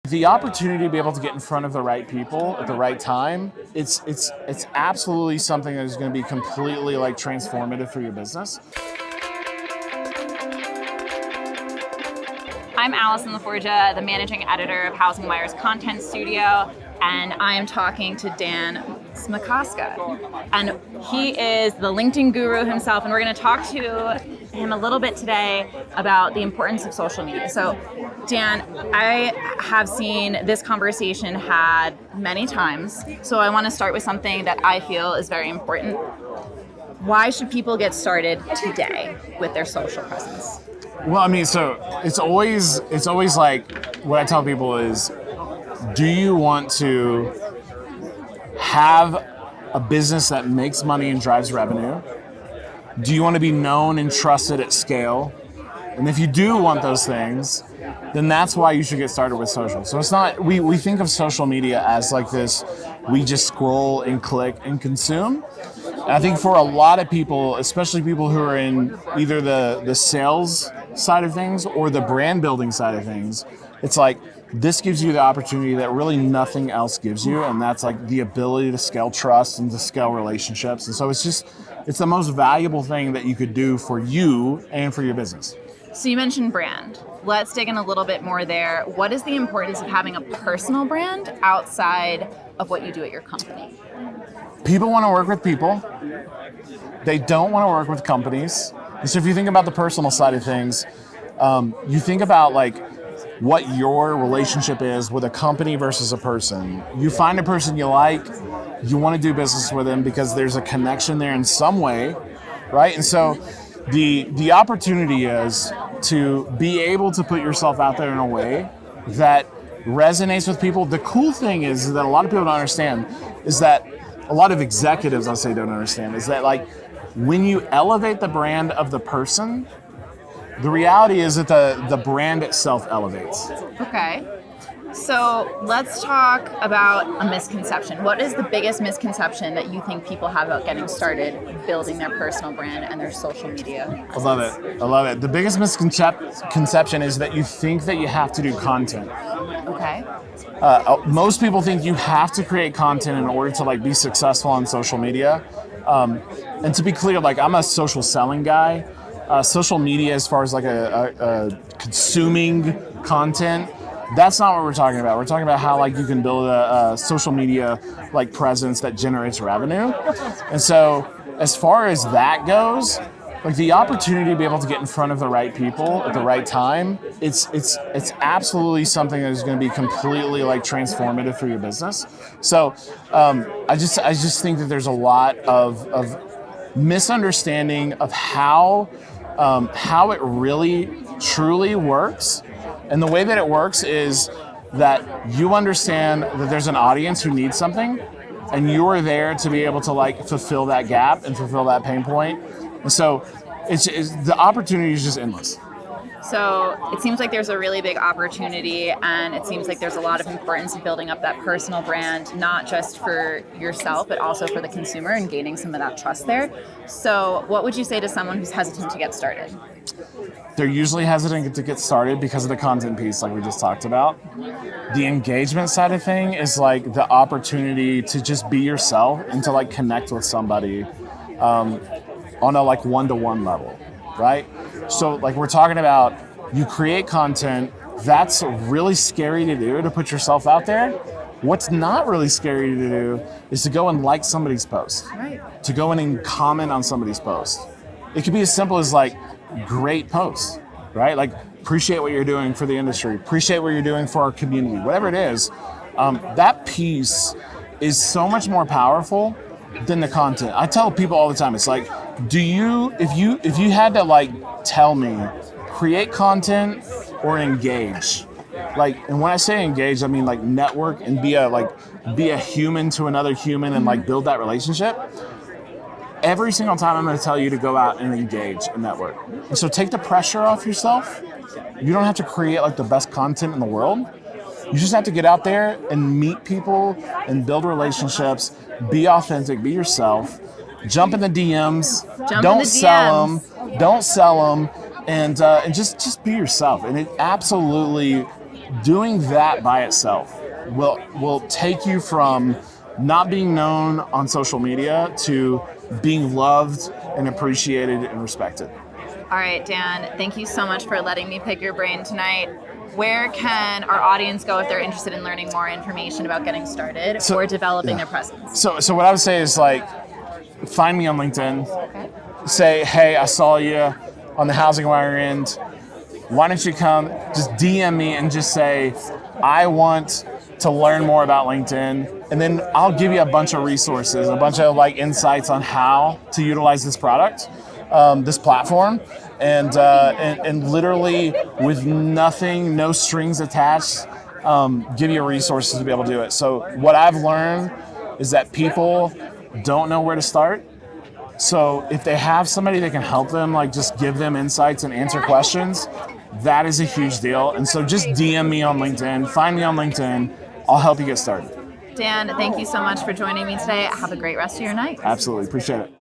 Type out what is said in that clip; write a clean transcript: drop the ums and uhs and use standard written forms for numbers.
The opportunity to be able to get in front of the right people at the right time, it's absolutely something that is going to be completely like transformative for your business. I'm Allison LaForgia, the managing editor of HousingWire's content studio, and I am talking to Dan Smokoska. And he is the LinkedIn guru himself, and we're going to talk to him a little bit today about the importance of social media. So, Dan, I have seen this conversation had many times, so I want to start with something that I feel is very important. Why should people get started today with their social presence? Well, I mean, so it's always like what I tell people is, do you want to have a business that makes money and drives revenue? Do you want to be known and trusted at scale? And if you do want those things, then that's why you should get started with social. So it's not, we think of social media as like this, we just scroll and click and consume. And I think for a lot of people, especially people who are in either the sales side of things or the brand building side of things, it's like this gives you the opportunity that really nothing else gives you, and that's like the ability to scale trust and to scale relationships. And so it's the most valuable thing that you could do for you and for your business. So you mentioned brand. Let's dig in a little bit more there. What is the importance of having a personal brand outside of what you do at your company? People want to work with people. They don't want to work with companies. And so if you think about the personal side of things, you think about like what your relationship is with a company versus a person. You find a person you like, you want to do business with them because there's a connection there in some way, right? And so the opportunity is to be able to put yourself out there in a way that resonates with people. The cool thing is that a lot of people don't understand is that a lot of executives, I'll say, don't understand, is that like when you elevate the brand of the person, the reality is that the brand itself elevates. Okay. So let's talk about a misconception. What is the biggest misconception that you think people have about getting started building their personal brand and their social media? I love it. The biggest misconception is that you think that you have to do content. Okay. Most people think you have to create content in order to like be successful on social media. And to be clear, like I'm a social selling guy. Social media, as far as like a consuming content, that's not what we're talking about. We're talking about how like you can build a social media like presence that generates revenue. And so as far as that goes, like the opportunity to be able to get in front of the right people at the right time, it's absolutely something that is going to be completely like transformative for your business. So I just think that there's a lot of misunderstanding of how it really truly works. And the way that it works is that you understand that there's an audience who needs something, and you're there to be able to like fulfill that gap and fulfill that pain point. And so it's the opportunity is just endless. So it seems like there's a really big opportunity, and it seems like there's a lot of importance in building up that personal brand, not just for yourself, but also for the consumer and gaining some of that trust there. So what would you say to someone who's hesitant to get started? They're usually hesitant to get started because of the content piece, like we just talked about. The engagement side of thing is like the opportunity to just be yourself and to like connect with somebody on a like one-to-one level, right? So like we're talking about, you create content, that's really scary to do, to put yourself out there. What's not really scary to do is to go and like somebody's post, Right. to go in and comment on somebody's post. It could be as simple as like, great posts, right? Like appreciate what you're doing for the industry, appreciate what you're doing for our community, whatever it is. That piece is so much more powerful than the content. I tell people all the time, it's like, if you had to like tell me, create content or engage, like, and when I say engage, I mean like network and be a human to another human and like build that relationship. Every single time I'm going to tell you to go out and engage and network. And so take the pressure off yourself. You don't have to create like the best content in the world. You just have to get out there and meet people and build relationships, be authentic, be yourself, jump in the DMs, don't sell them, and just be yourself. And it absolutely doing that by itself will take you from not being known on social media to being loved and appreciated and respected. All right, Dan, thank you so much for letting me pick your brain tonight. Where can our audience go if they're interested in learning more information about getting started or developing their presence? So what I would say is like, find me on LinkedIn. Okay. Say, hey, I saw you on the HousingWire end. Why don't you come, just DM me and just say, I want to learn more about LinkedIn. And then I'll give you a bunch of resources, a bunch of like insights on how to utilize this product, this platform. And literally with nothing, no strings attached, give you resources to be able to do it. So what I've learned is that people don't know where to start. So if they have somebody that can help them, like just give them insights and answer questions, that is a huge deal. And so just DM me on LinkedIn, find me on LinkedIn, I'll help you get started. Dan, thank you so much for joining me today. Have a great rest of your night. Absolutely, appreciate it.